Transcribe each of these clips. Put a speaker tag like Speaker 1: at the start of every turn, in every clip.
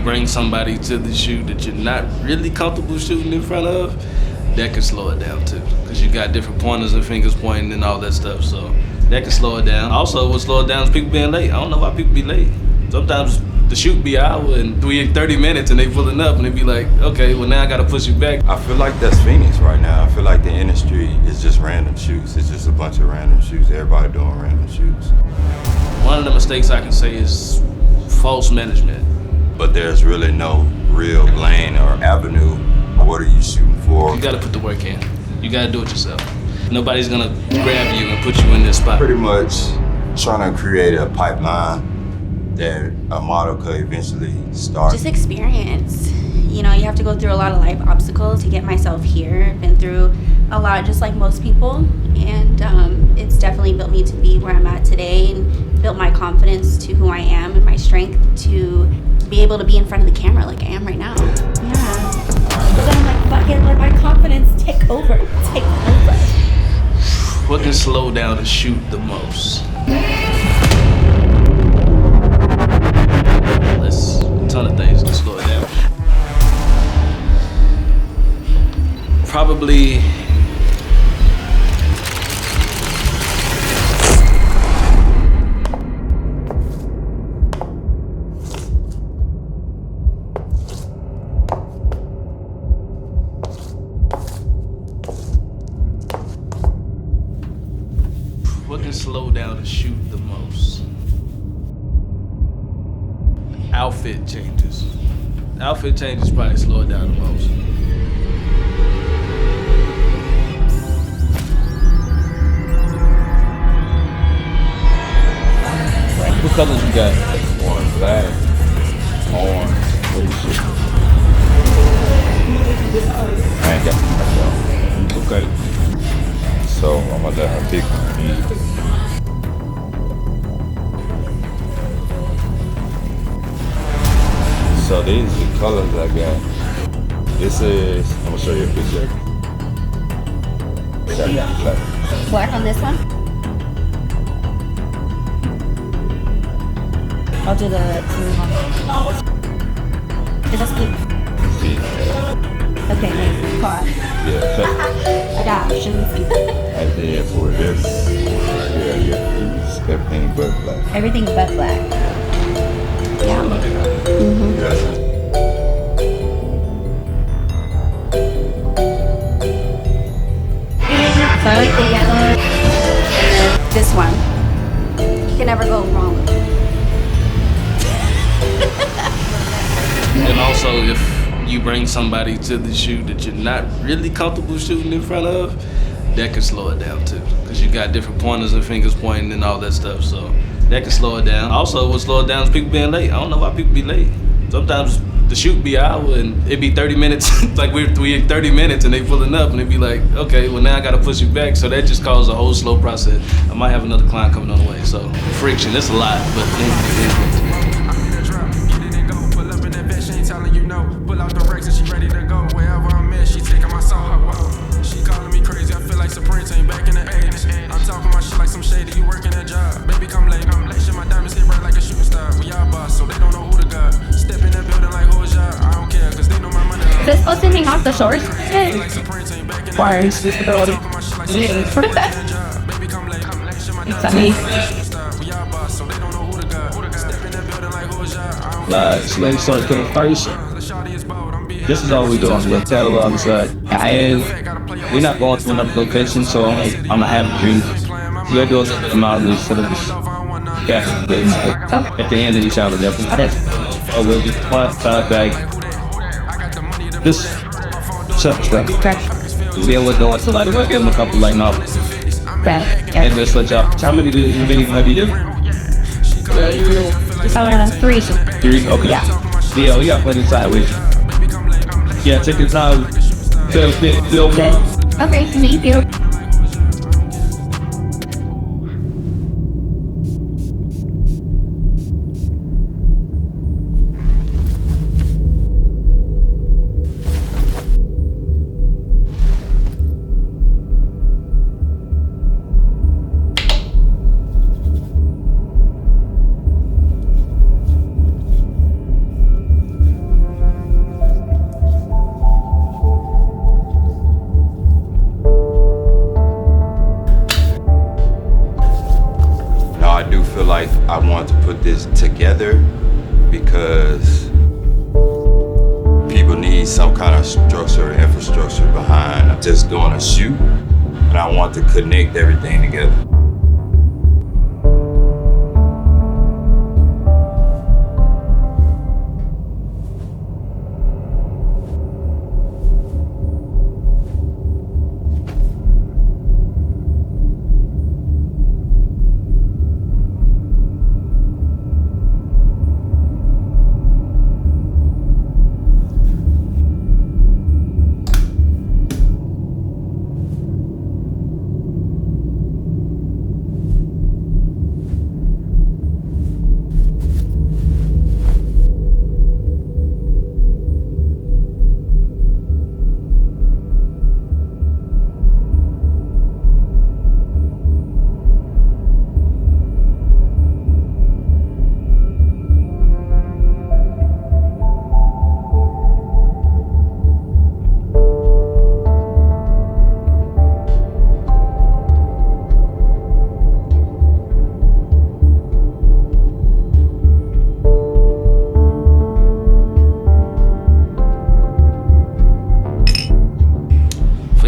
Speaker 1: bring somebody to the shoot that you're not really comfortable shooting in front of, that can slow it down too. Because you got different pointers and fingers pointing and all that stuff, so that can slow it down. Also, what slow it down is people being late. I don't know why people be late. Sometimes the shoot be an hour and 30 minutes and they pulling up and they be like, okay, well now I gotta push you back.
Speaker 2: I feel like that's Phoenix right now. I feel like the industry is just random shoots. It's just a bunch of random shoots. Everybody doing random shoots.
Speaker 1: One of the mistakes I can say is false management.
Speaker 2: But there's really no real lane or avenue. What are you shooting for?
Speaker 1: You gotta put the work in. You gotta do it yourself. Nobody's gonna grab you and put you in this spot.
Speaker 2: Pretty much trying to create a pipeline that a model could eventually start.
Speaker 3: Just experience. You know, you have to go through a lot of life obstacles to get myself here. Been through a lot, just like most people, and it's definitely built me to be where I'm at today and built my confidence to who I am and my strength to be able to be in front of the camera like I am right now. Yeah. But then I'm like, fuck it, let my confidence take over.
Speaker 1: What can slow down the shoot the most? There's a ton of things to slow it down. Probably what can slow down the shoot the most? Outfit changes. Outfit changes probably slow it down the most.
Speaker 4: What colors you got? Orange, black, orange, what is shit? I ain't got myself. Okay. So I'm gonna let her pick one. So these are the colors I got. This is, I'm gonna show you a picture. Black.
Speaker 3: Black on this one? I'll do the blue one. Is that blue? Okay, nice. Car.
Speaker 4: Yeah,
Speaker 3: I got options.
Speaker 4: I did for this. Yeah, everything but black.
Speaker 3: Everything but black. Yeah. So I like the yellow. This one. You can never go wrong with it.
Speaker 1: And also, if you bring somebody to the shoot that you're not really comfortable shooting in front of, that can slow it down too. Because you got different pointers and fingers pointing and all that stuff, so that can slow it down. Also, what slow it down is people being late. I don't know why people be late. Sometimes the shoot be an hour and it be 30 minutes, like we're 30 minutes and they pulling up and they be like, okay, well now I gotta push you back. So that just causes a whole slow process. I might have another client coming on the way, so friction, it's a lot, but
Speaker 5: pull out the racks and she ready to go. Wherever I'm at, she taking my soul. She calling me crazy, I feel like Supreme ain't back in the 80s. I'm talking my shit like some shady, you working a job. Baby, come late. Shit, my diamonds hit bright like a shooting star. We all boss, so they don't know who the god. Step in that building like who is y'all? I don't care, cause they know my money.
Speaker 3: Is this supposed to hang off the shorts?
Speaker 6: Why is this the order? So let's start the first. This is all we do on the catalog side. We're not going to another location, so I'm gonna have a drink. We're doing a amount of this sort of at the end of each other. We'll just five bag. This stuff. Then we're doing so like we'll give them a couple like novels. And we'll switch up. How many do you do?
Speaker 3: Three.
Speaker 6: Three? Okay.
Speaker 3: Yeah.
Speaker 6: Yeah, we got plenty of time with you. Yeah, take your time. Feel okay.
Speaker 3: Okay, thank you.
Speaker 2: this together because people need some kind of structure or infrastructure behind just doing a shoot, and I want to connect everything together.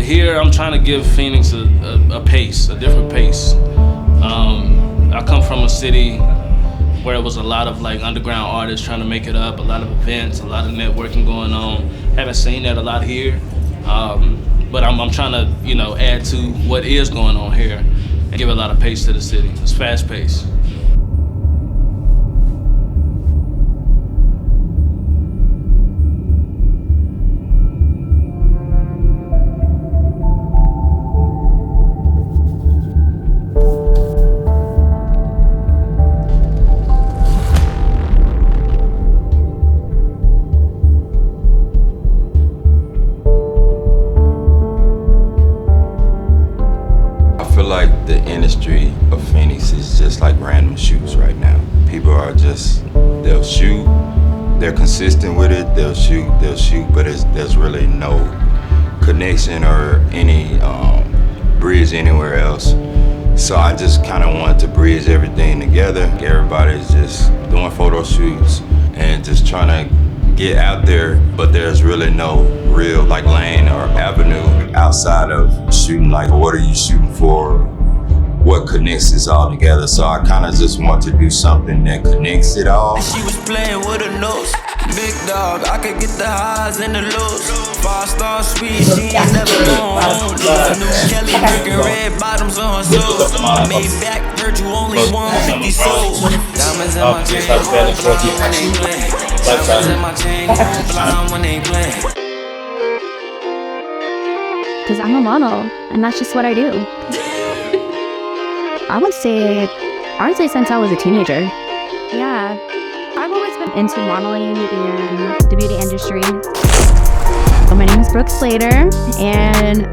Speaker 1: Here, I'm trying to give Phoenix a pace, a different pace. I come from a city where it was a lot of like underground artists trying to make it up, a lot of events, a lot of networking going on. Haven't seen that a lot here, but I'm trying to, you know, add to what is going on here and give a lot of pace to the city. It's fast paced.
Speaker 2: Like the industry of Phoenix is just like random shoots right now. People are just, they'll shoot, they're consistent with it, they'll shoot, but there's really no connection or any bridge anywhere else. So I just kind of wanted to bridge everything together. Everybody's just doing photo shoots and just trying to get out there, but there's really no real like lane or avenue outside of shooting. Like, what are you shooting for? What connects this all together? So I kind of just want to do something that connects it all.
Speaker 7: She was playing with her nose. Big dog, I could get the highs and the lows. 5-star sweet, she ain't never going home. New Kelly breaking red bottoms on her soles. Made back, heard you only 150 souls. Diamonds in my chain, blind when they play. Diamonds in my chain, blind when they play.
Speaker 8: Because I'm a model, and that's just what I do. I would say, honestly, since I was a teenager. Yeah, I've always been into modeling and the beauty industry. So my name is Brook Slater, and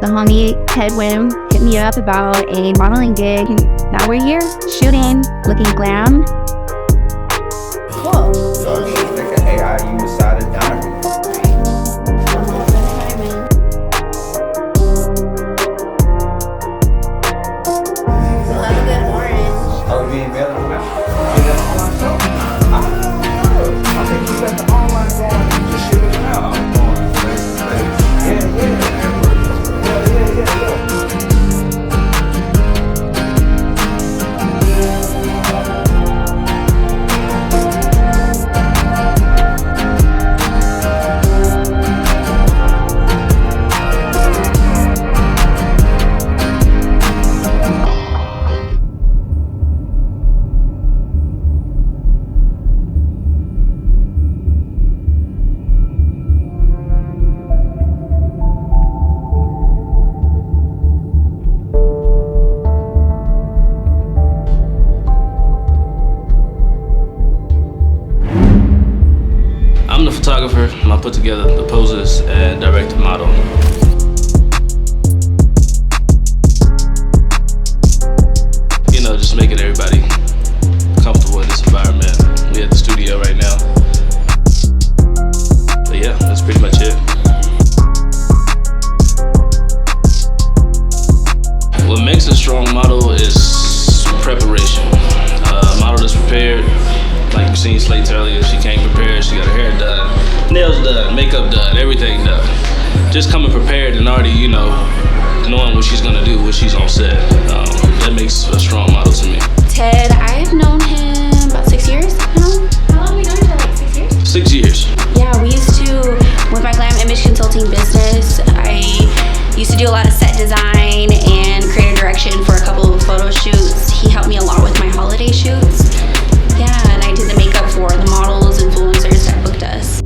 Speaker 8: the homie Ted Wim hit me up about a modeling gig. Now we're here, shooting, looking glam. Cool.
Speaker 4: So she's like an AI use-sided diamond.
Speaker 1: Photographer, I put together the poses and direct the model. You know, just making everybody comfortable in this environment. We at the studio right now. But yeah, that's pretty much it. What makes a strong model is preparation. A model that's prepared Nails done, makeup done, everything done. Just coming prepared and already, you know, knowing what she's gonna do, what she's on set. That makes a strong model to me.
Speaker 3: Ted, I've known him about 6 years now. How long have we known each other? Like 6 years?
Speaker 1: 6 years.
Speaker 3: Yeah, we used to, with my glam image consulting business, I used to do a lot of set design and creative direction for a couple of photo shoots. He helped me a lot with my holiday shoots. Yeah, and I did the makeup for the models, influencers that booked us.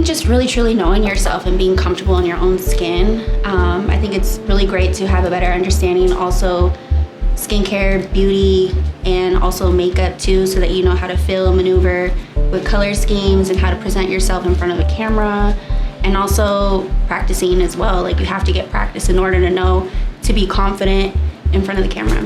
Speaker 3: Just really truly knowing yourself and being comfortable in your own skin. I think it's really great to have a better understanding also skincare, beauty, and also makeup too, so that you know how to feel, maneuver with color schemes and how to present yourself in front of a camera, and also practicing as well. Like, you have to get practice in order to know to be confident in front of the camera.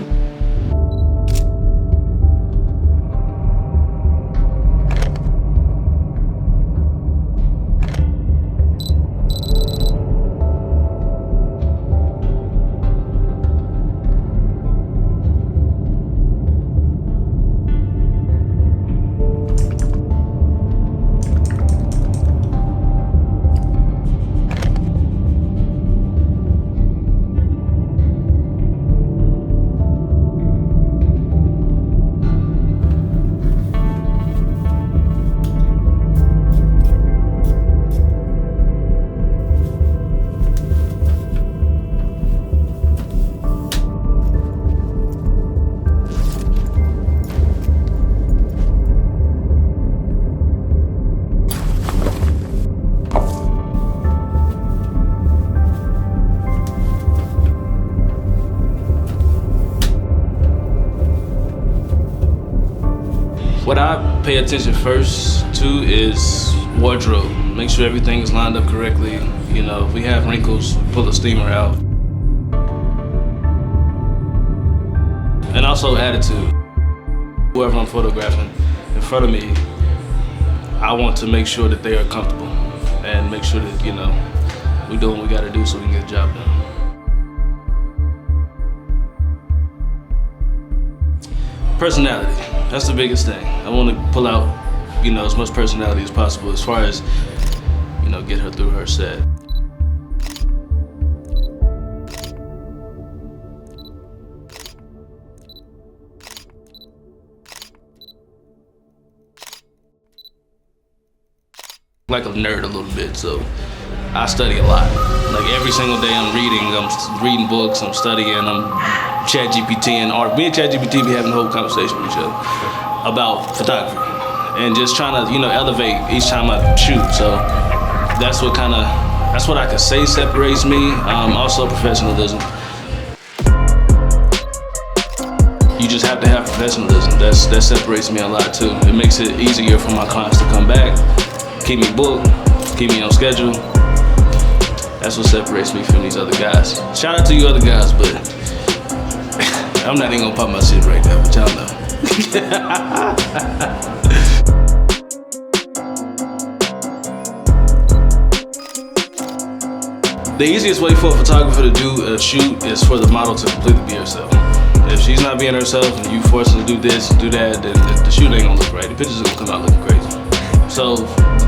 Speaker 1: What I pay attention first to is wardrobe. Make sure everything is lined up correctly. You know, if we have wrinkles, we pull the steamer out. And also attitude. Whoever I'm photographing in front of me, I want to make sure that they are comfortable and make sure that, you know, we're doing what we gotta do so we can get the job done. Personality, that's the biggest thing. I want to pull out, you know, as much personality as possible as far as, you know, get her through her set. Like a nerd a little bit, so I study a lot. Like every single day I'm reading books, I'm studying, I'm ChatGPTing, or me and ChatGPT be having a whole conversation with each other about photography and just trying to, you know, elevate each time I shoot. So that's what I could say separates me. Also professionalism. You just have to have professionalism. That separates me a lot too. It makes it easier for my clients to come back, keep me booked, keep me on schedule. That's what separates me from these other guys. Shout out to you other guys, but I'm not even gonna pop my shit right now, but y'all know. The easiest way for a photographer to do a shoot is for the model to completely be herself. If she's not being herself and you force her to do this, do that, then the shoot ain't gonna look right. The pictures are gonna come out looking crazy. So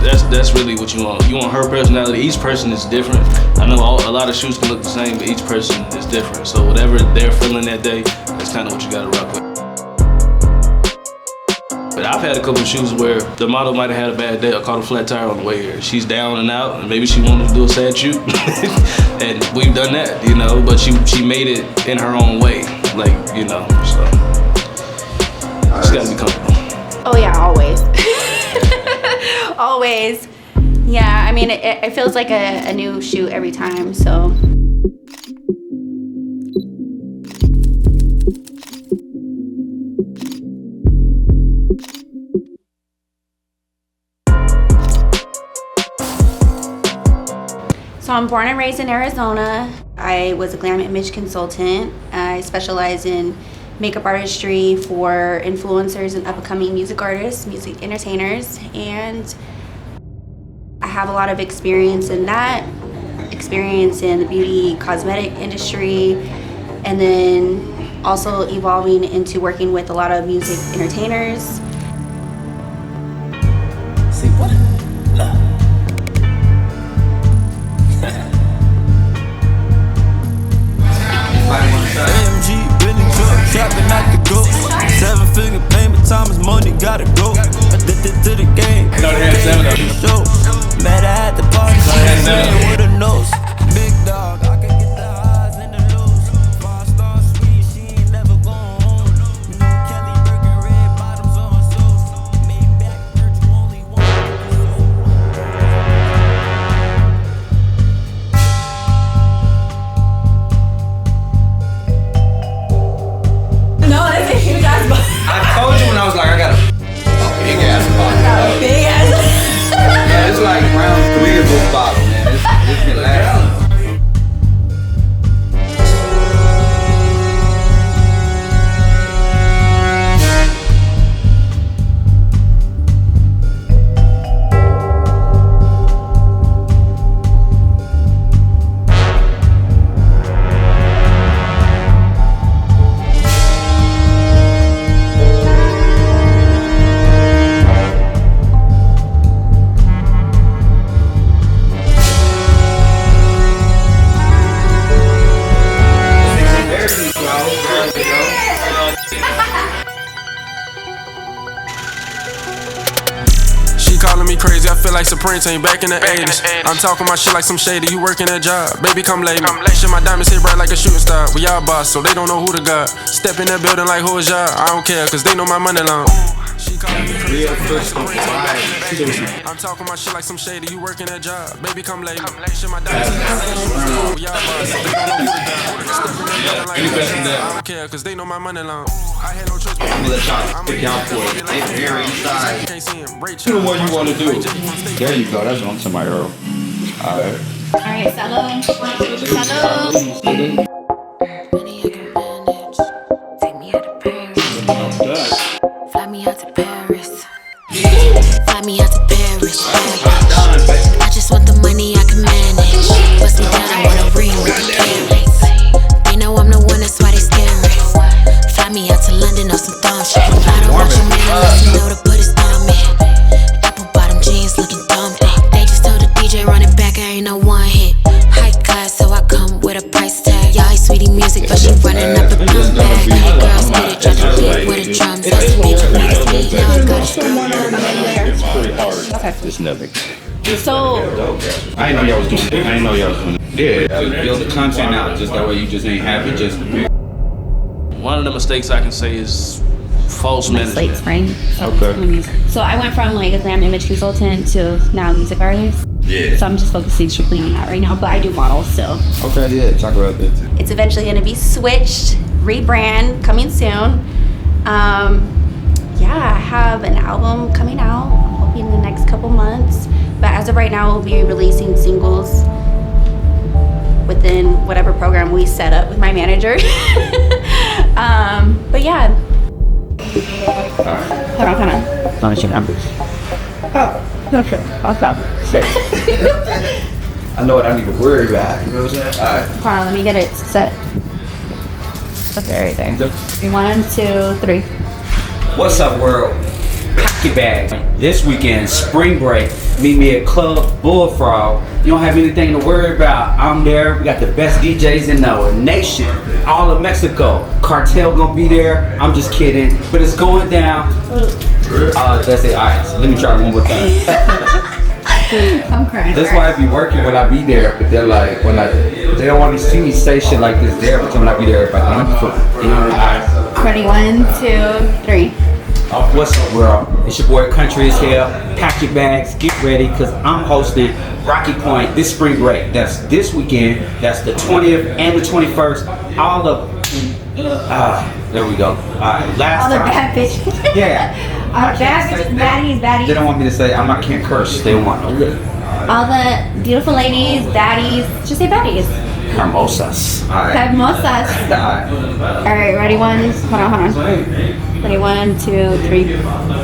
Speaker 1: that's really what you want. You want her personality. Each person is different. I know a lot of shoots can look the same, but each person is different. So whatever they're feeling that day, that's kind of what you gotta rock with. But I've had a couple of shoots where the model might have had a bad day or caught a flat tire on the way here. She's down and out, and maybe she wanted to do a sad shoot. And we've done that, you know, but she made it in her own way, like, you know, so. Just gotta be comfortable.
Speaker 3: Oh yeah, always. Always. Yeah, I mean, it feels like a new shoot every time, so. So I'm born and raised in Arizona. I was a glam image consultant. I specialize in makeup artistry for influencers and up-and-coming music artists, music entertainers, and I have a lot of experience in that, experience in the beauty cosmetic industry, and then also evolving into working with a lot of music entertainers.
Speaker 7: See what? AMG, Billy truck, trapping out the ghost. 7-figure payment, Thomas money gotta go. Addicted to the game.
Speaker 1: No, they had 7 of them.
Speaker 7: Show. Mad at the party, with a nose. Big dog, I can get the highs and the lows. 5-star sweet, she ain't never gone home. New Kelly Burger, red bottoms on her soles. Made back, virtue only one.
Speaker 3: No, that's a huge ass box.
Speaker 9: I told you when I was like, I got a big ass bottle.
Speaker 3: Big ass.
Speaker 9: Yeah, it's like round 3 of this bottle, man. It's been lasting.
Speaker 5: Calling me crazy, I feel like Supreme ain't back in the 80s. I'm talking my shit like some shady, you working a job. Baby, come lay me. Shit, my diamonds hit bright like a shooting star. We all boss, so they don't know who the god. Step in that building like who is y'all? I don't care, cause they know my money long. She calling me crazy, I'm talking my shit like some shady, you working a job. Baby, come lay me. Shit, my diamonds hit bright like a shooting star. We all boss, so they don't know who the god. Step in that building like who is y'all? I don't care, cause they know my money long. I had no choice but
Speaker 9: I'm gonna let y'all pick out for it. It's here inside.
Speaker 6: Do the one you want to do. There you go. That's on somebody, Earl. Alright.
Speaker 3: Alright, salud. Salud.
Speaker 10: Take me out to Paris. Fly me out to Paris. Fly me out to Paris. I just want the money I can manage. Bust me down, I want a ring with the carrots. They know I'm the one, that's why they staring. Fly me out to London or some thong shit. I don't want your man unless you know to put his thumb in. Apple bottom jeans looking dumb thick. They just told the DJ run it back, I ain't no one hit. High class, so I come with a price tag. Y'all sweetie music, but she running up a pump bag. Hey girls, get it, drop the beat with the drums. That's the beat, now I got it.
Speaker 3: Okay.
Speaker 6: It's nothing.
Speaker 3: So,
Speaker 6: I didn't know y'all was doing it. I didn't know y'all was doing it.
Speaker 9: Yeah, build the content out. Just that way you just ain't happy. Just
Speaker 1: One of the mistakes I can say is false
Speaker 8: Slate
Speaker 1: management.
Speaker 8: spring.
Speaker 6: Okay.
Speaker 8: So I went from like a glam image consultant to now a music artist.
Speaker 9: yeah.
Speaker 8: So I'm just focusing strictly on that right now, but I do models still.
Speaker 6: Okay, yeah. Talk about that.
Speaker 3: it's eventually going to be switched, rebrand, coming soon. Yeah, I have an album coming out, I'm hoping in the next couple months. But as of right now, we'll be releasing singles within whatever program we set up with my manager. But yeah. Hold on.
Speaker 6: Not your numbers.
Speaker 8: Oh, okay. I'll stop.
Speaker 6: I know what I need to worry about. You know what I'm saying? All right.
Speaker 8: Hold on, let me get it set. Okay, right there. 1, 2, 3.
Speaker 9: What's up, world?
Speaker 11: your bag. This weekend, spring break, meet me at Club Bullfrog. You don't have anything to worry about. I'm there. We got the best DJs in the nation, all of Mexico. Cartel gonna be there. I'm just kidding, but it's going down. That's it. All right, so let me try one more time.
Speaker 3: I'm crying.
Speaker 11: That's why I be working when I be there, but they're like, they don't want to see me say shit like this there, but when I be there, if I think, you know what I mean?
Speaker 3: Ready, 1, 2, 3.
Speaker 11: What's up, world? It's your boy Country is here. Pack your bags, get ready, because I'm hosting Rocky Point this spring break. That's this weekend. That's the 20th and the 21st. All of, there we go. All right, last
Speaker 3: All the
Speaker 11: time.
Speaker 3: bad bitches.
Speaker 11: Yeah.
Speaker 3: Baddies.
Speaker 11: They don't want me to say, I can't curse. They want
Speaker 3: All the beautiful ladies, baddies. Just say baddies.
Speaker 11: Hermosas. All right.
Speaker 3: Hermosas. All right, ready, hold on. Ready, 1, 2, 3.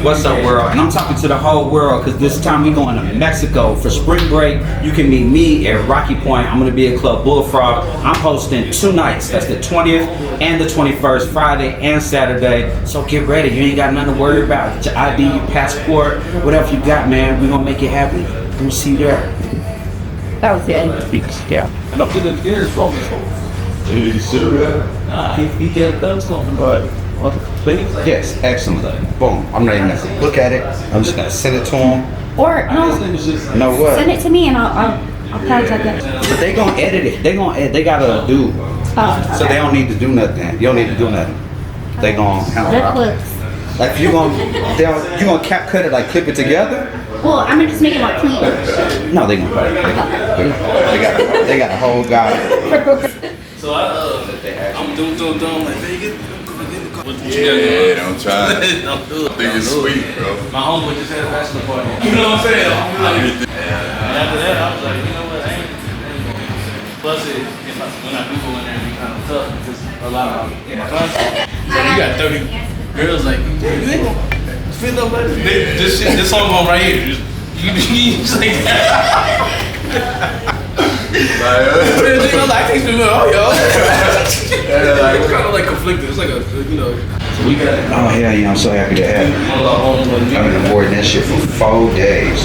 Speaker 11: What's up, world? And I'm talking to the whole world because this time we going to Mexico for spring break. You can meet me at Rocky Point. I'm going to be at Club Bullfrog. I'm hosting 2 nights. That's the 20th and the 21st, Friday and Saturday. So get ready. You ain't got nothing to worry about. Get your ID, your passport, whatever you got, man. We're going to make it happen. We'll see you there.
Speaker 3: That was good.
Speaker 11: Yeah.
Speaker 6: Up to the ears from he can't done something, but
Speaker 12: yes, excellent. Boom. I'm not even gonna look at it. I'm just gonna send it to him.
Speaker 3: Or no,
Speaker 12: know what?
Speaker 3: send it to me and I'll probably type it.
Speaker 11: But they gonna edit it. They gotta do.
Speaker 12: So they don't need to do nothing. You don't need to do nothing. They gonna handle it. Like you gonna cap cut it, like clip it together.
Speaker 3: Well, I'm gonna just make it more clean.
Speaker 12: No, they gonna cut it. They got a whole guy.
Speaker 1: So I'm doing like Vegas.
Speaker 2: Yeah, don't try it.
Speaker 1: Don't do it.
Speaker 2: I think it's sweet, bro.
Speaker 1: My homeboy just had a bachelor party. You know what I'm saying? After that, I was like, you know what? I ain't plus when I do go in there, it be kind of tough because a lot of my content. So you got 30 girls like, you ain't gonna spend up like this song on right here. You just like that. I can't spend all y'all. It's kind of like conflicted. It's like a, you know.
Speaker 12: We got it. Oh hell yeah, I'm so happy to have it. I've been avoiding that shit for 4 days.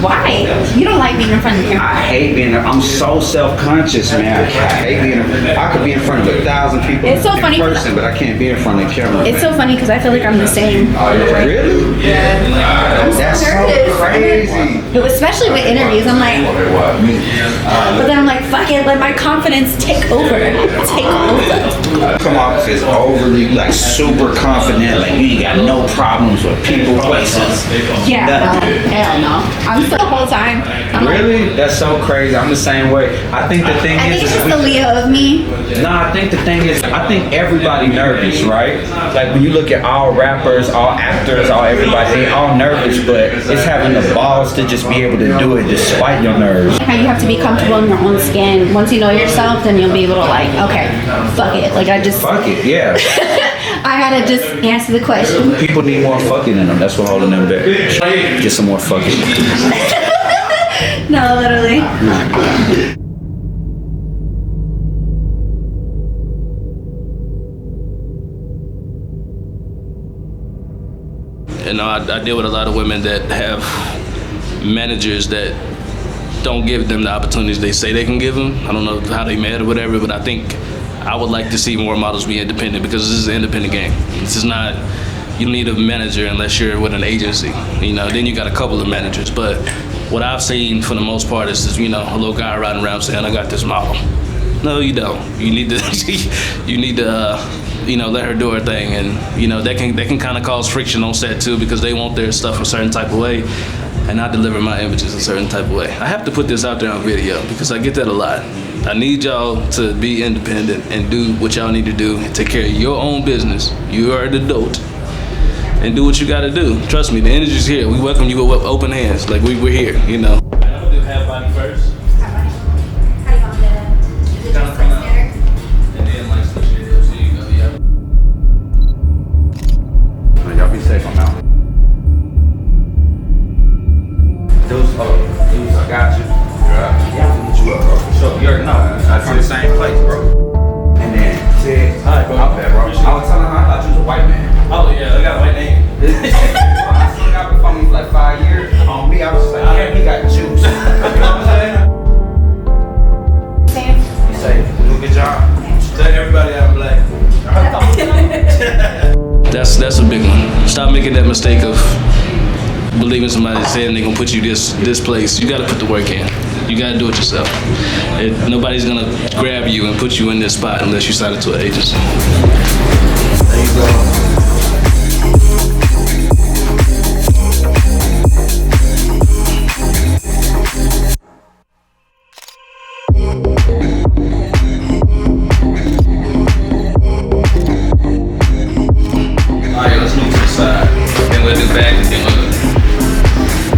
Speaker 3: Why? You don't like being in front of the camera.
Speaker 11: I hate being there. I'm so self-conscious, man. I hate being I could be in front of 1,000 people
Speaker 3: It's so funny
Speaker 11: in person, but I can't be in front of the camera.
Speaker 3: It's so funny because I feel like I'm the same.
Speaker 11: Really?
Speaker 3: Yeah.
Speaker 11: That's so crazy.
Speaker 3: Especially with interviews, I'm like, but then I'm like, fuck it, let my confidence take over.
Speaker 11: Come off as overly, like, super confident, like you ain't got no problems with people, places.
Speaker 3: Yeah, no, hell no. I'm so the whole time.
Speaker 11: Really? That's so crazy. I'm the same way. I think the thing
Speaker 3: I
Speaker 11: is,
Speaker 3: think it's just the Leo of me.
Speaker 11: No, I think the thing is, I think everybody nervous, right? Like when you look at all rappers, all actors, all everybody, they all nervous, but it's having the balls to just be able to do it despite your nerves.
Speaker 3: How you have to be comfortable in your own skin. Once you know yourself, then you'll be able to like, okay, fuck it. Like I just
Speaker 11: fuck it, yeah.
Speaker 3: I had to just answer the question.
Speaker 11: People need more fucking in them. That's what holding them back. Get some more fucking.
Speaker 3: No, literally.
Speaker 1: You know, I deal with a lot of women that have managers that don't give them the opportunities they say they can give them. I don't know how they mad or whatever, but I think I would like to see more models be independent because this is an independent game. This is not, you don't need a manager unless you're with an agency. You know, then you got a couple of managers. But what I've seen for the most part is you know, a little guy riding around saying, I got this model. No, you don't. You need to, you know, let her do her thing. And, you know, that can kind of cause friction on set too because they want their stuff a certain type of way and I deliver my images a certain type of way. I have to put this out there on video because I get that a lot. I need y'all to be independent and do what y'all need to do and take care of your own business. You are the adult. And do what you gotta do. Trust me, the energy's here. We welcome you with open hands. Like we're here, you know. I'm gonna do half body first.
Speaker 3: How you want to do it? Just like standard?
Speaker 1: And then like switch your hips. Here you go, yeah.
Speaker 12: Y'all be safe, I'm out.
Speaker 11: Dudes, I got you. Yeah, what you up, bro? So you already know. I'm from the same place, bro. And then Ted,
Speaker 1: Alright, bro.
Speaker 11: out there, bro. I was telling her I thought you was a white man.
Speaker 1: Oh yeah, I got a white name.
Speaker 11: I still got On me, I was just like, damn, he got juice. You know what I'm saying? You say, do a good job.
Speaker 1: Tell everybody I'm black. That's a big one. Stop making that mistake of believing somebody saying they're gonna put you this place. You gotta put the work in. You gotta do it yourself. Nobody's gonna grab you and put you in this spot unless you sign it to an agency. There you go.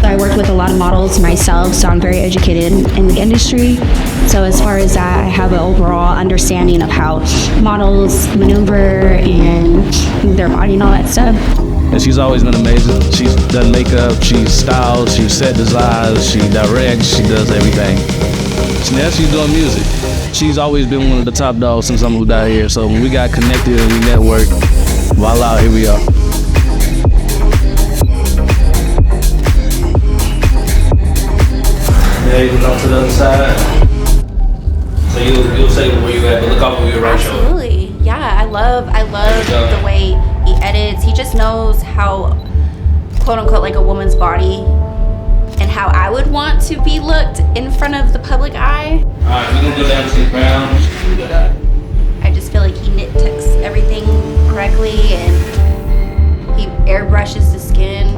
Speaker 8: I work with a lot of models myself, so I'm very educated in the industry. So as far as that, I have an overall understanding of how models maneuver and their body and all that stuff.
Speaker 1: And she's always been amazing. She's done makeup, she styles, she set designs, she directs, she does everything. Now she's doing music. She's always been one of the top dogs since I moved out here. So when we got connected and we networked, voila, here we are. Yeah, you look to the other side. So you'll say where you at, but look off of your right shoulder.
Speaker 3: Absolutely, yeah. I love the way he edits. He just knows how, quote unquote, like a woman's body, and how I would want to be looked in front of the public eye.
Speaker 1: All right, we're gonna go down to the ground.
Speaker 3: I just feel like he nitpicks everything correctly, and he airbrushes the skin.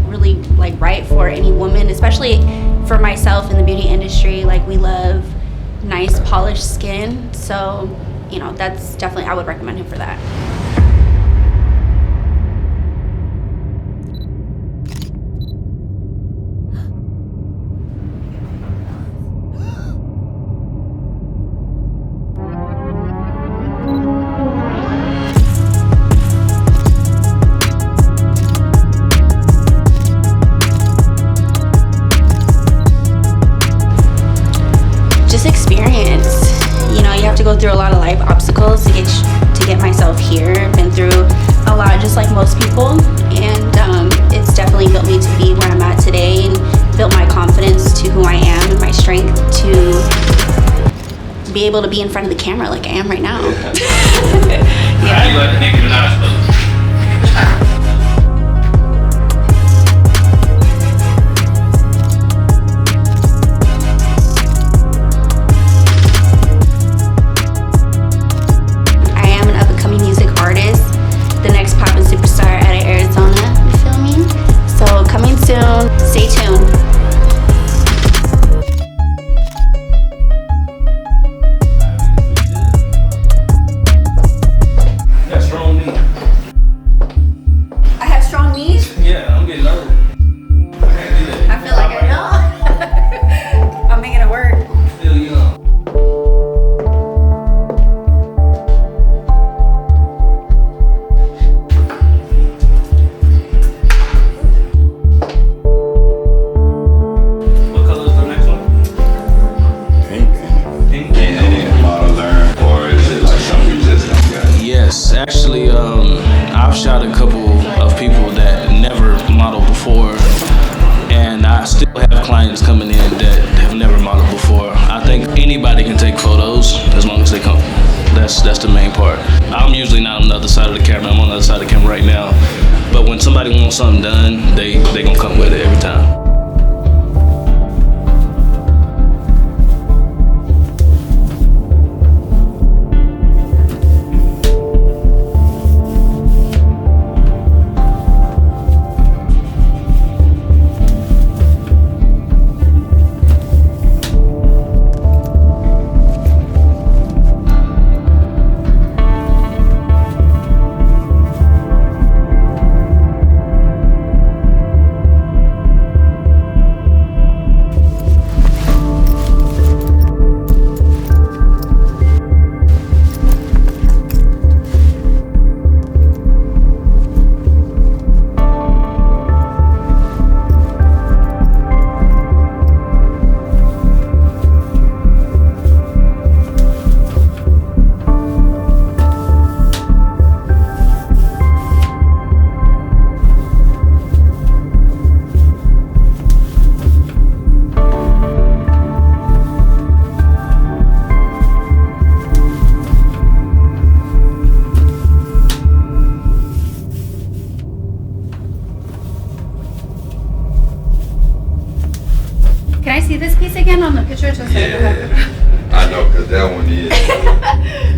Speaker 3: Really like right for any woman, especially for myself in the beauty industry. Like, we love nice polished skin, so you know, that's definitely, I would recommend him for that. Experience. You know, you have to go through a lot of life obstacles to get myself here. Been through a lot, just like most people, and it's definitely built me to be where I'm at today, and built my confidence to who I am and my strength to be able to be in front of the camera like I am right now.
Speaker 1: Yeah. How do you like the Nicki Minaj pose?
Speaker 3: Stay tuned.
Speaker 1: You got strong knees.
Speaker 3: I have strong knees?
Speaker 1: Yeah, I'm getting old. I can't do that.
Speaker 3: I feel like I know. I'm making it work.
Speaker 1: Still young. Actually, I've shot a couple of people that never modeled before, and I still have clients coming in that have never modeled before. I think anybody can take photos as long as they come. That's the main part. I'm usually not on the other side of the camera. I'm on the other side of the camera right now. But when somebody wants something done, they gonna come with it every time.
Speaker 3: I see this piece again on the picture? Just
Speaker 2: I know, because that one is.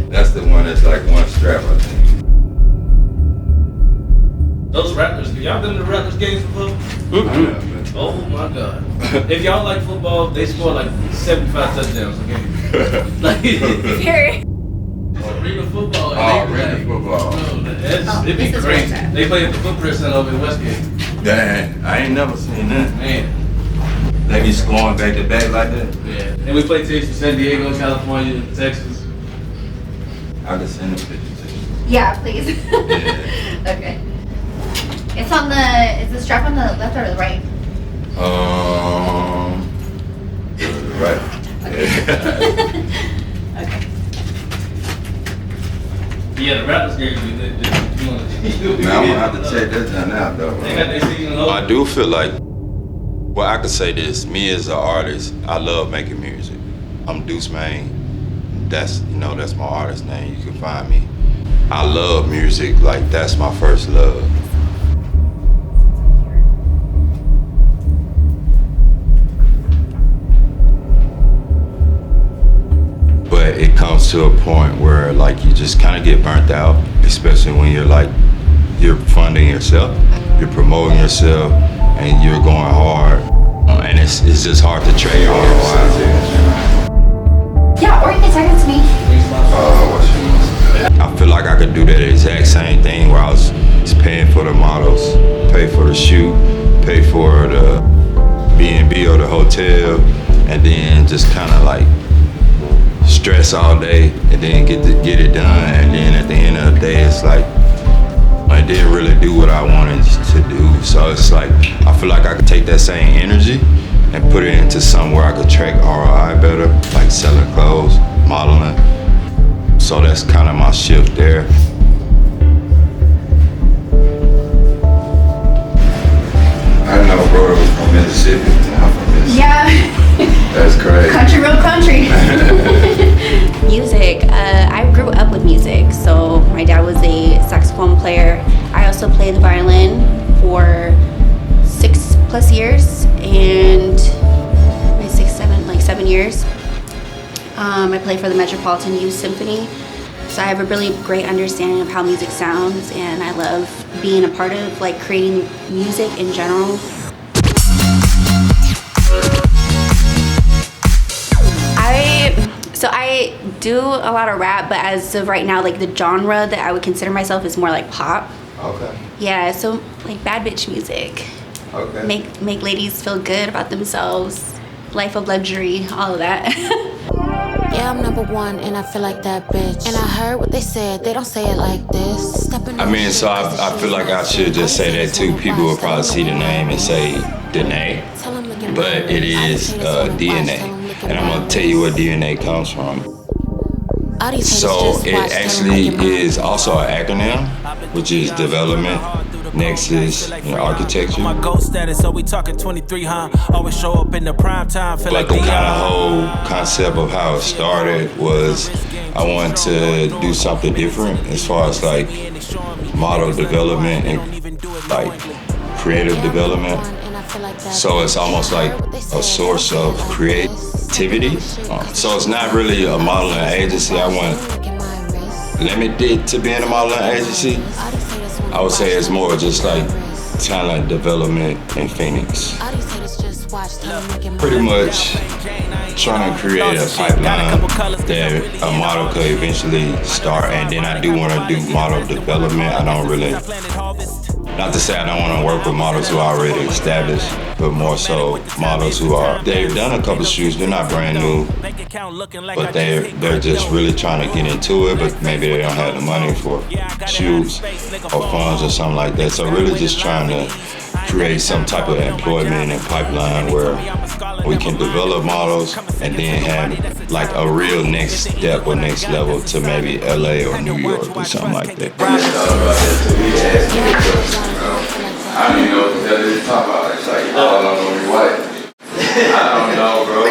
Speaker 2: That's the one that's like one strap, I think.
Speaker 1: Those Raptors, y'all been to the Raptors games before? Mm-hmm. Oh my God. If y'all like football, they score like 75 touchdowns a game. Like, arena football.
Speaker 2: Arena football.
Speaker 1: It'd be crazy. They play at the Footprint Center over in Westgate.
Speaker 2: Dang, I ain't never seen that.
Speaker 1: Man.
Speaker 2: They be scoring back to back like that?
Speaker 1: Yeah. And we play teams from San Diego, California, Texas.
Speaker 2: I can send a picture to you.
Speaker 3: Yeah, please.
Speaker 2: Yeah.
Speaker 3: Okay. It's on the, is the strap on the left or the right?
Speaker 2: Right.
Speaker 3: Okay.
Speaker 1: Yeah, the Raptors game,
Speaker 2: Now I'm gonna have to check this down out though.
Speaker 1: They got their season over.
Speaker 2: I do feel like, well, I could say this, me as an artist, I love making music. I'm Deuce Main. That's my artist name, you can find me. I love music, like that's my first love. But it comes to a point where like you just kind of get burnt out, especially when you're funding yourself, you're promoting yourself, and you're going hard, and it's just hard to trade your ROI.
Speaker 3: Yeah, or you can send it to me.
Speaker 2: I feel like I could do that exact same thing where I was paying for the models, pay for the shoot, pay for the B&B or the hotel, and then just kind of like stress all day and then get it done, and then at the end of the day it's like I didn't really do what I wanted to do. So it's like I feel like I could take that same energy and put it into somewhere I could track ROI better, like selling clothes, modeling. So that's kind of my shift there. I know bro was from Mississippi. I'm from Mississippi.
Speaker 3: Yeah.
Speaker 2: That's crazy.
Speaker 3: Country, real country. Music. I grew up with music. So my dad was a saxophone player. I also played the violin for 6+ years, and 7 years. I play for the Metropolitan Youth Symphony. So I have a really great understanding of how music sounds, and I love being a part of like creating music in general. I do a lot of rap, but as of right now, like the genre that I would consider myself is more like pop.
Speaker 2: Okay.
Speaker 3: Yeah, so like bad bitch music.
Speaker 2: Okay.
Speaker 3: Make ladies feel good about themselves. Life of luxury, all of that.
Speaker 10: Yeah, I'm number one, and I feel like that bitch. And I heard what they said, they don't say it like this.
Speaker 2: I mean, so I feel like I should just say that too. People will probably see the name and say Deinae, but it is DNA. And I'm gonna tell you where DNA comes from. So it actually is also an acronym, which is development, nexus, and architecture.
Speaker 13: My goal status, so we talking 23, huh? Always show up in the prime time. Feel
Speaker 2: But the kind of whole concept of how it started was I wanted to do something different as far as like model development and like creative development. So it's almost like a source of creativity. So it's not really a modeling agency. I want limited to being a modeling agency. I would say it's more just like talent development in Phoenix. Pretty much trying to create a pipeline that a model could eventually start, and then I do want to do model development. I don't really, not to say I don't want to work with models who are already established, but more so models who they've done a couple shoots, they're not brand new, but they're just really trying to get into it, but maybe they don't have the money for shoots or funds or something like that. So really just trying to create some type of employment and pipeline where we can develop models and then have like a real next step or next level to maybe LA or New York or something like that. I don't even know what the hell they're talking about. It's like, all I know is white. I don't know, bro.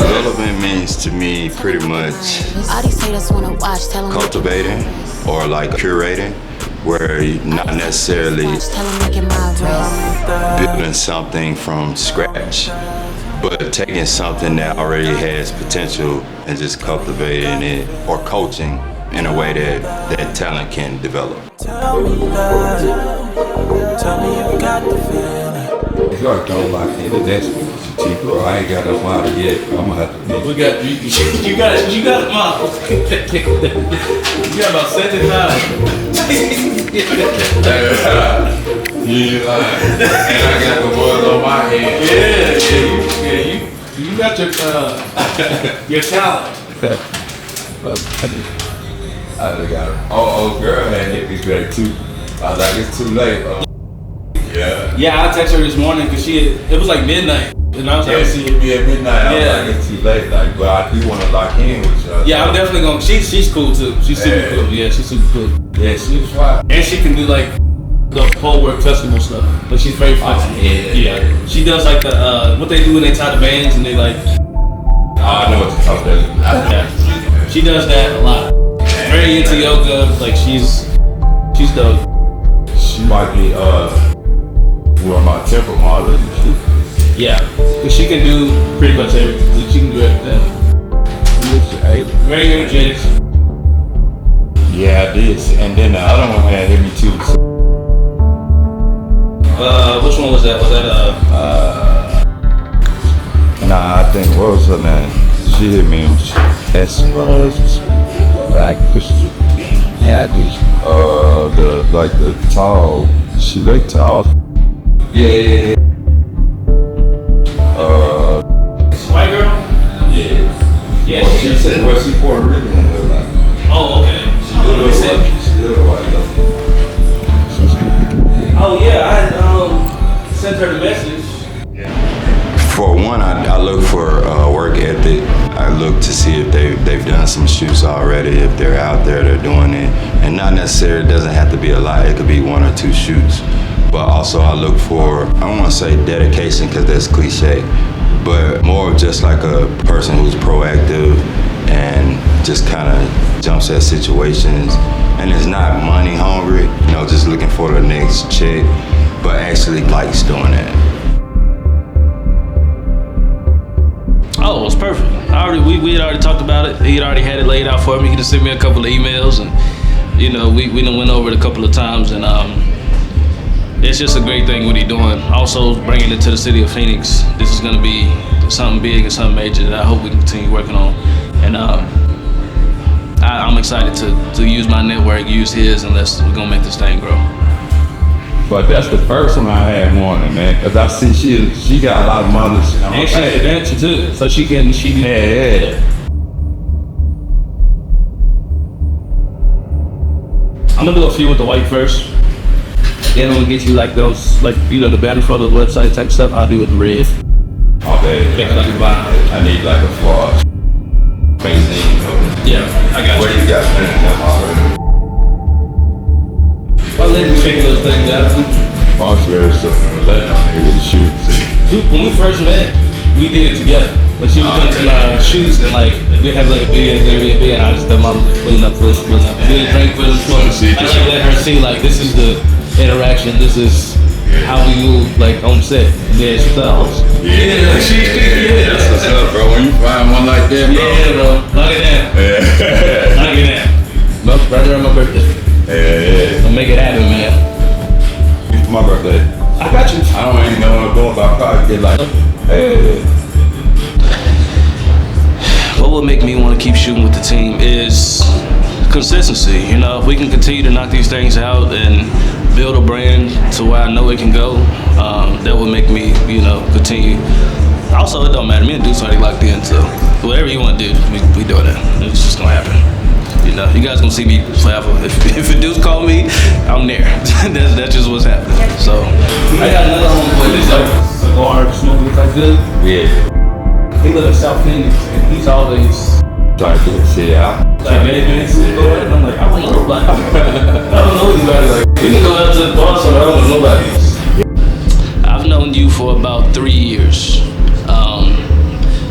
Speaker 2: Development means to me pretty much cultivating or like curating, where you're not necessarily building something from scratch, but taking something that already has potential and just cultivating it or coaching in a way that talent can develop.
Speaker 13: Tell me that, tell me you got the feeling.
Speaker 4: If y'all don't like it, that's cheaper. I ain't got no money yet. I'm gonna have to.
Speaker 1: We got you got it, Mom. You got about 79.
Speaker 4: You lying. And I got the boys on my head.
Speaker 1: You got your talent.
Speaker 4: I got it. Oh, girl had hit me back too. I was like, it's too late.
Speaker 1: Yeah, I texted her this morning because it was like midnight. And I was like,
Speaker 4: she hit me at midnight. I was like, it's too late. Like, but I do want to lock in with you.
Speaker 1: Yeah, I'm definitely going to. She's cool too. She's super cool. Yeah, she's super cool.
Speaker 4: Yeah, she was fine.
Speaker 1: And she can do like the whole work festival stuff. But she's very flexible. Yeah. She does like the, what they do when they tie the bands and they like.
Speaker 4: I know what you're talking about.
Speaker 1: Yeah. She does that a lot. Very into yoga. Like she's dope.
Speaker 4: She might be, my temple model.
Speaker 1: Yeah, because she can do pretty much everything. She can do everything. Very energetic.
Speaker 4: Yeah, I did. And then the other one had hit me too.
Speaker 1: Which one was that? Was that
Speaker 4: Nah, I think, what was her name? She hit me. As like, yeah, the tall. She like tall. Yeah.
Speaker 1: White girl?
Speaker 4: Yeah.
Speaker 1: Yeah.
Speaker 4: Well, she said, well, she Puerto Rican.
Speaker 1: Oh, okay.
Speaker 4: She little white.
Speaker 1: Oh yeah, I sent her the message.
Speaker 2: For one, I look for work ethic. I look to see if they've done some shoots already, if they're out there, they're doing it. And not necessarily, it doesn't have to be a lot, it could be 1 or 2 shoots. But also I look for, I don't want to say dedication because that's cliche, but more of just like a person who's proactive and just kind of jumps at situations and is not money hungry, you know, just looking for the next check, but actually likes doing that.
Speaker 1: Oh, it was perfect. We had already talked about it. He had already had it laid out for me. He just sent me a couple of emails, and you know, we done went over it a couple of times, and it's just a great thing what he's doing. Also bringing it to the city of Phoenix. This is gonna be something big and something major that I hope we can continue working on. And I'm excited to use my network, use his, and we're gonna make this thing grow.
Speaker 4: But that's the first one I had wanted, man, because I see she got a lot of mothers.
Speaker 1: And she's a dancer too, so she can.
Speaker 4: Yeah.
Speaker 1: I'm gonna do a few with the white first. Then I'm gonna get you like those, like, you know, the banner for the website type stuff. I'll do it in red.
Speaker 4: Okay. I need like a flash. Magazine.
Speaker 1: Yeah, I got you.
Speaker 4: What do you got?
Speaker 1: I'll let you figure those things out.
Speaker 4: Very stuff. Let me shoot.
Speaker 1: When we first met, we did it together. But she would come to my shoots and like we have like a big Airbnb, and I just tell mom pulling up for us, get a drink for us. I like let her see like this is the interaction, this is how we move like on set. Yeah, she thought. Yeah,
Speaker 4: that's what's up, bro. When you find one like that, bro.
Speaker 1: Yeah, bro. Lock it down.
Speaker 4: Yeah.
Speaker 1: Lock it down. Right around my birthday.
Speaker 4: Yeah.
Speaker 1: I'll make it happen, man.
Speaker 4: My birthday.
Speaker 1: I got you.
Speaker 4: I don't even know what I'm doing, but I'll probably get like, hey.
Speaker 1: What would make me want to keep shooting with the team is consistency. You know, if we can continue to knock these things out and build a brand to where I know it can go, that would make me, you know, continue. Also, it don't matter. Me and Deuce already locked in, so whatever you want to do, we doing it. It's just gonna happen. You know, you guys gonna see me forever. If a Deuce call me, I'm there. that's just what's happening. So I got another homeboy that's like cigar smoking type good.
Speaker 4: Yeah.
Speaker 1: He lives in South Phoenix, and he's always
Speaker 4: trying to get shit out.
Speaker 1: Like, man, and I'm like, I don't know nobody. I don't know anybody. Like, you can go out to the bar, so I don't know nobody. I've known you for about 3 years.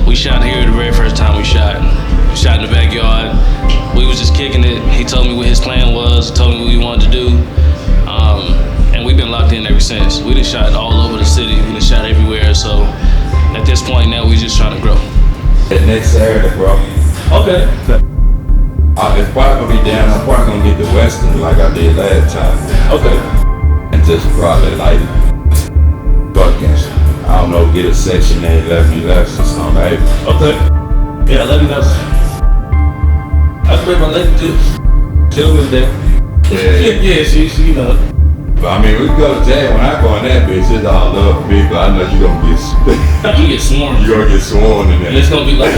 Speaker 1: We shot here the very first time we shot. We shot in the backyard. We was just kicking it. He told me what his plan was, told me what he wanted to do. And we've been locked in ever since. We done shot all over the city. We done shot everywhere. So at this point now, we just trying to grow.
Speaker 4: Next Saturday, bro.
Speaker 1: Okay.
Speaker 4: It's probably gonna be down. I'm probably gonna get the Western like I did last time.
Speaker 1: Okay.
Speaker 4: And just probably like fucking, I don't know, get a section at 11 or something, right?
Speaker 1: Okay. Yeah, 11 us. I swear my lady just chill with there. Yeah, she, you know.
Speaker 4: But I mean, we go to jail. When I go in that bitch, it's all love for me, but I know you gonna get
Speaker 1: You get sworn.
Speaker 4: You gonna get sworn in there.
Speaker 1: And it's gonna be like,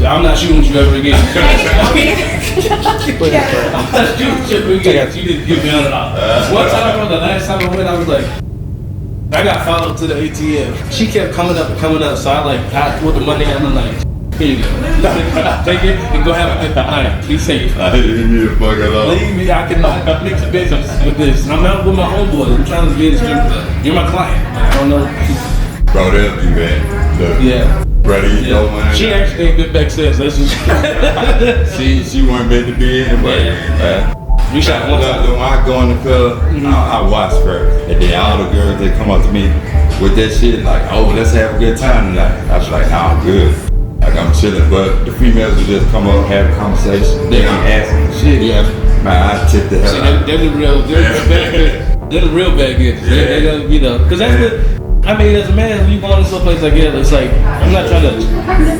Speaker 1: I'm not shooting you ever again. I'm not shooting you ever again. You didn't give me on it all. One time, the last time I went, I was like, I got followed to the ATM. She kept coming up, so I put the money out and I'm like, here you go. Take it and go have a good night. Be safe.
Speaker 4: I didn't mean to fuck it up.
Speaker 1: Leave me, I can mix business with this. And I'm out with my homeboy. I'm trying to be in the strip club. You're my client. I don't know.
Speaker 4: Bro, that'll be bad. Look,
Speaker 1: yeah.
Speaker 4: Brother, you know, man.
Speaker 1: She actually ain't been back since. That's just
Speaker 4: she wasn't meant to be in, but
Speaker 1: we shot one time.
Speaker 4: When I go in the club, I watch her, and then all the girls they come up to me with that shit like, oh, let's have a good time tonight. I was like, nah, I'm good. Like I'm chilling, but the females would just come up, have a conversation. They ain't asking for shit.
Speaker 1: Yeah.
Speaker 4: Man, I tip the hell out.
Speaker 1: They're the real bad guys. They don't, you know, because that's what. I mean, as a man, when you go into a place like that, it's like, I'm not trying to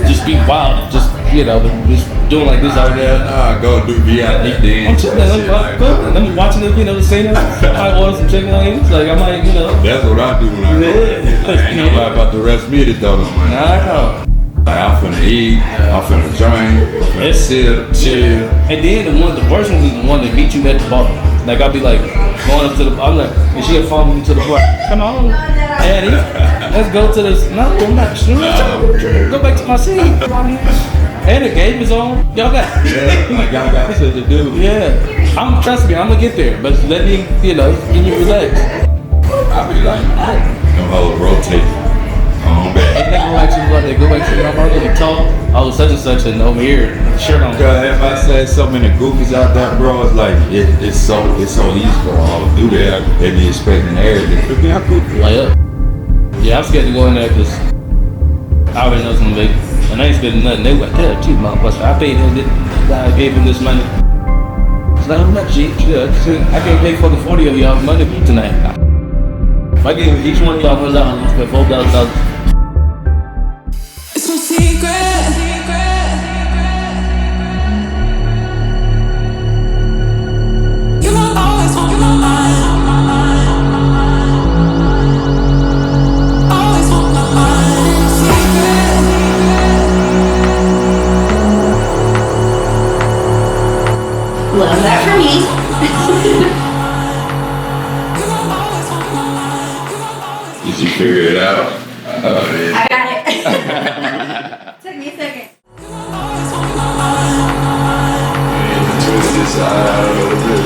Speaker 1: just be wild, just, you know, just doing like this out there.
Speaker 4: Go do VIP dance.
Speaker 1: I'm chilling, I'm watching it, you know, the scene. I order some chicken wings, like, I might, you know.
Speaker 4: That's what I do when I go. Ain't nobody about to arrest me to throw no money.
Speaker 1: Nah.
Speaker 4: Like, I'm finna eat, I'm finna drink, I'm finna sit, chill.
Speaker 1: And then the worst one is the one that meet you at the bar. Like, I'll be like, going up to the bar, I'm like, and she'll follow me to the bar. Come on, Addie, let's go to this. No, I'm not sure. Go back to my seat. And the game is on. Y'all got
Speaker 4: like y'all got shit to do.
Speaker 1: Yeah. Trust me, I'm gonna get there. But let me, you know, get you relax.
Speaker 4: I'll be like, them hoes rotate.
Speaker 1: And they go back to the bar, they talk. Oh, such and such, and over here, shirt on.
Speaker 4: If I say so many goofies out there, bro, it's like it's so easy for all to do that. They be expecting everything. Could be a goofy.
Speaker 1: Like, yeah, I'm scared to go in there because I already know some big, and I ain't spending nothing. They were like, "Tell cheap motherfucker, I paid him. I gave him this money." It's like, I'm not cheap. I can't pay fucking 40 of y'all money tonight. If I give each one of y'all $100, I spend $4,000.
Speaker 7: It's no secret. You will always want my mind. Always want my mind. Secret.
Speaker 3: Love that for me.
Speaker 4: Did you figure it out?
Speaker 3: I got it. Took me a second.
Speaker 4: Twist this side out a little bit.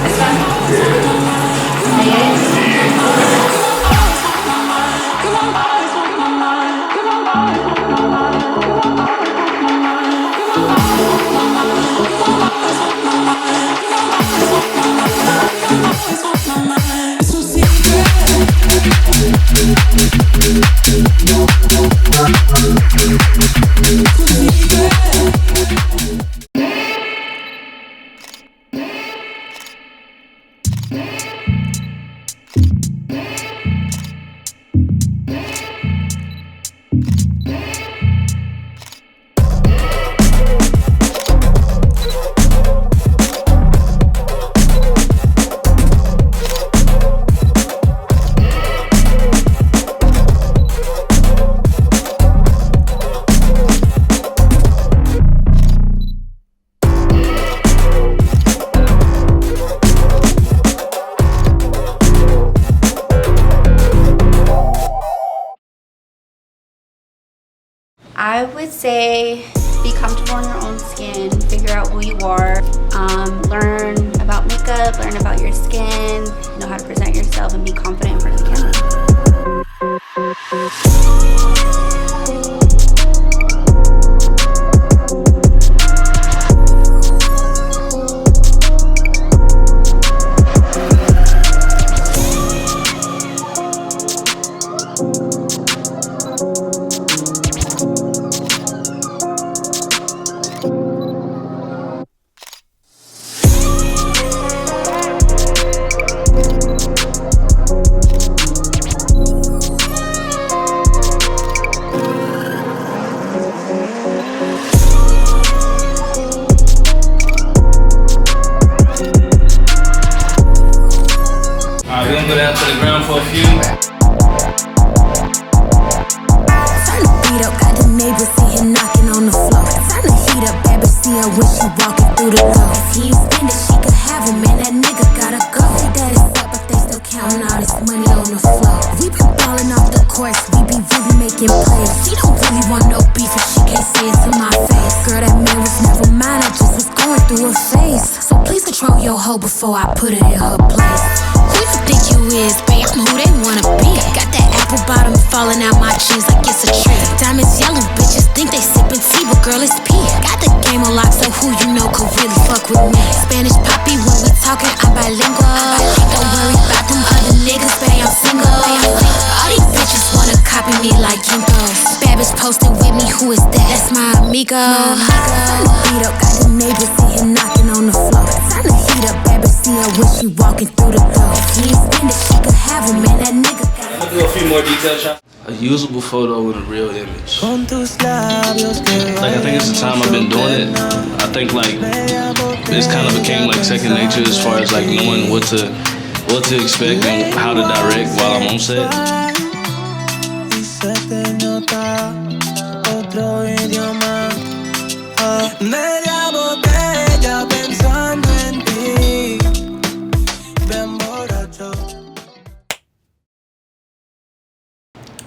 Speaker 3: It's fine. Yeah. I would say be comfortable in your own skin, figure out who you are, learn about makeup, learn about your skin, know how to present yourself, and be confident in front of the
Speaker 1: gonna go down to the ground for a few.
Speaker 10: Turn the beat up, got the neighbors see him knocking on the floor. Turn the heat up, baby, see her when she walking through the door. If he ain't spend it, she could have him, man, that nigga gotta go. Say that it's up, but they still counting all this money on the floor. We been balling off the course, we be really making plays. She don't really want no beef if she can't say it to my face. Girl, that man was never mine, I just was going through her phase. So please control your hoe before I put it in her place. Who you think you is, babe? I'm who they wanna be. Got that apple bottom falling out my jeans like it's a tree. Diamonds yellow, bitches think they sippin' tea, but girl, it's pee. Got the game on lock, so who you know could really fuck with me? Spanish poppy, when we talking, I'm bilingual. Don't worry about them other niggas, babe, I'm single. All these bitches wanna copy me like Kinkos. Bad bitch posted with me, who is that? That's my amigo. Turn the beat up, got the neighbors see him knocking on the floor. Turn the heat up, baby, see her when she walking through the door. If he ain't spend it, she could have him, man, that nigga.
Speaker 1: I'll do a few more detail shots. A usable photo with a real image. Like, I think it's the time I've been doing it. I think like it's kind of became like second nature as far as like knowing what to expect and how to direct while I'm on set.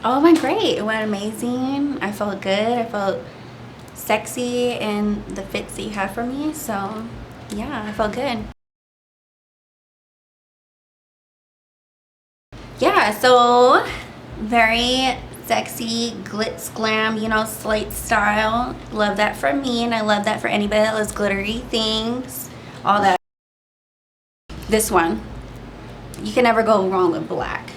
Speaker 3: Oh, it went great. It went amazing. I felt good. I felt sexy in the fits that you had for me. So, yeah, I felt good. Yeah, so very sexy, glitz, glam, you know, slate style. Love that for me, and I love that for anybody that loves glittery things. All that. This one. You can never go wrong with black.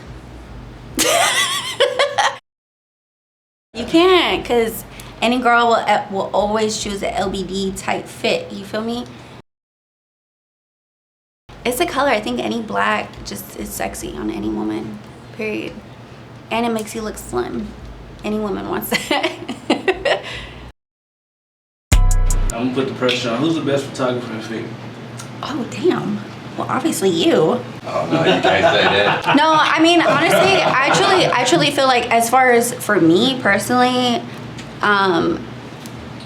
Speaker 3: You can't, because any girl will always choose an LBD type fit. You feel me? It's a color. I think any black just is sexy on any woman, period. And it makes you look slim. Any woman wants that.
Speaker 1: I'm gonna put the pressure on. Who's the best photographer in Phoenix?
Speaker 3: Oh, damn. Well, obviously you.
Speaker 2: Oh, no, you can't say that.
Speaker 3: No, I mean, honestly, I truly feel like, as far as for me personally,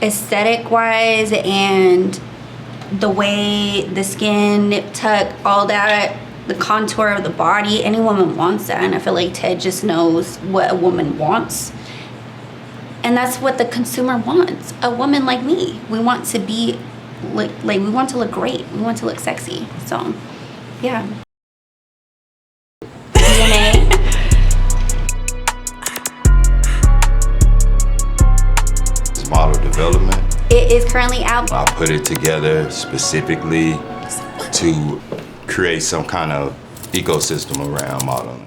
Speaker 3: aesthetic wise and the way the skin, nip tuck, all that, the contour of the body, any woman wants that. And I feel like Ted just knows what a woman wants. And that's what the consumer wants. A woman like me. We want to be like we want to look great. We want to look sexy. So, yeah. Deinae.
Speaker 2: It's model development.
Speaker 3: It is currently out.
Speaker 2: I put it together specifically to create some kind of ecosystem around modeling.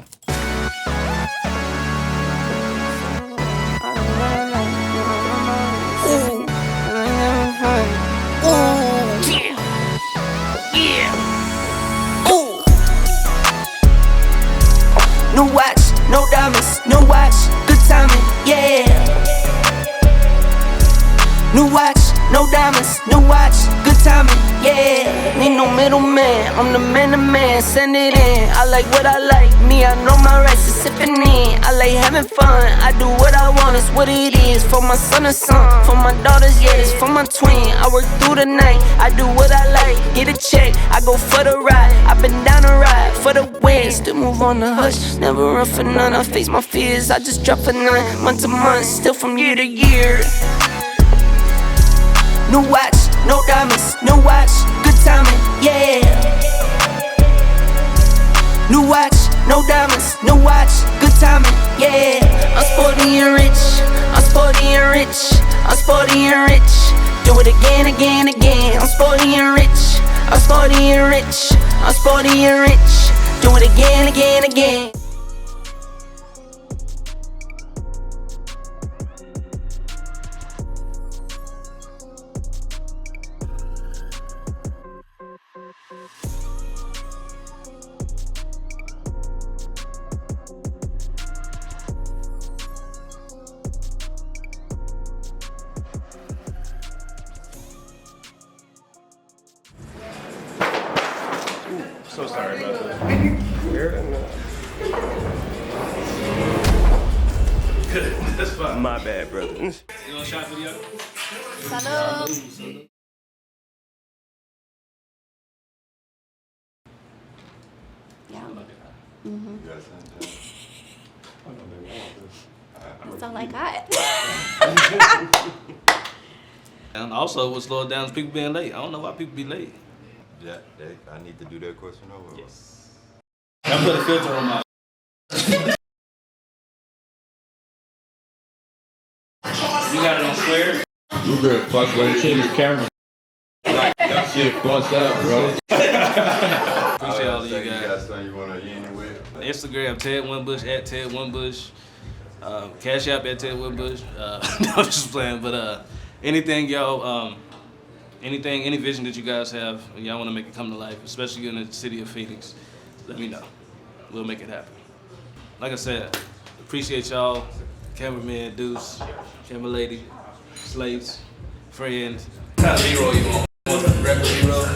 Speaker 7: New watch, no diamonds, new watch, good timing, yeah. New watch, no diamonds, new watch, good timing, yeah. Need no middleman, I'm the man to man, send it in. I like what I like, me, I know my rights, is sipping in. I like having fun, I do what I want, it's what it is. For my son and son, for my daughters, yeah, it's for my twin. I work through the night, I do what I like, get a check, I go for the ride. I've been down the ride for the win, still move on the hush, never run for none. I face my fears, I just drop for none, month to month, still from year to year. New watch, no diamonds, new watch, good timing, yeah. New watch, no diamonds, new watch, good timing, yeah. I'm sporty and rich, I'm sporty and rich, I'm sporty and rich. Do it again, again, again. I'm sporty and rich, I'm sporty and rich, I'm sporty and rich. Do it again, again, again.
Speaker 1: So sorry about that.
Speaker 14: here. And,
Speaker 1: Good. That's fine.
Speaker 14: my bad, brother.
Speaker 1: You want a shot video?
Speaker 3: Salud. Yeah. Mm-hmm. That's all I got.
Speaker 1: And also, what slowed down is people being late. I don't know why people be late.
Speaker 2: Yeah, I need to do that question over.
Speaker 1: Yes. I put a filter on my. You got it on square?
Speaker 4: You good, fuck with shit is camera. That shit fucked up, bro.
Speaker 1: Appreciate all of you
Speaker 2: You got
Speaker 1: guys.
Speaker 2: something you want to end with?
Speaker 1: Instagram, Ted Wimbush, at Ted Wimbush. Cash App at Ted Wimbush. I'm just playing, but anything y'all, any vision that you guys have, and y'all want to make it come to life, especially in the city of Phoenix, let me know. We'll make it happen. Like I said, appreciate y'all, cameraman, Deuce, camera lady, slates, friends. What kind of B-roll you want? Regular B-roll?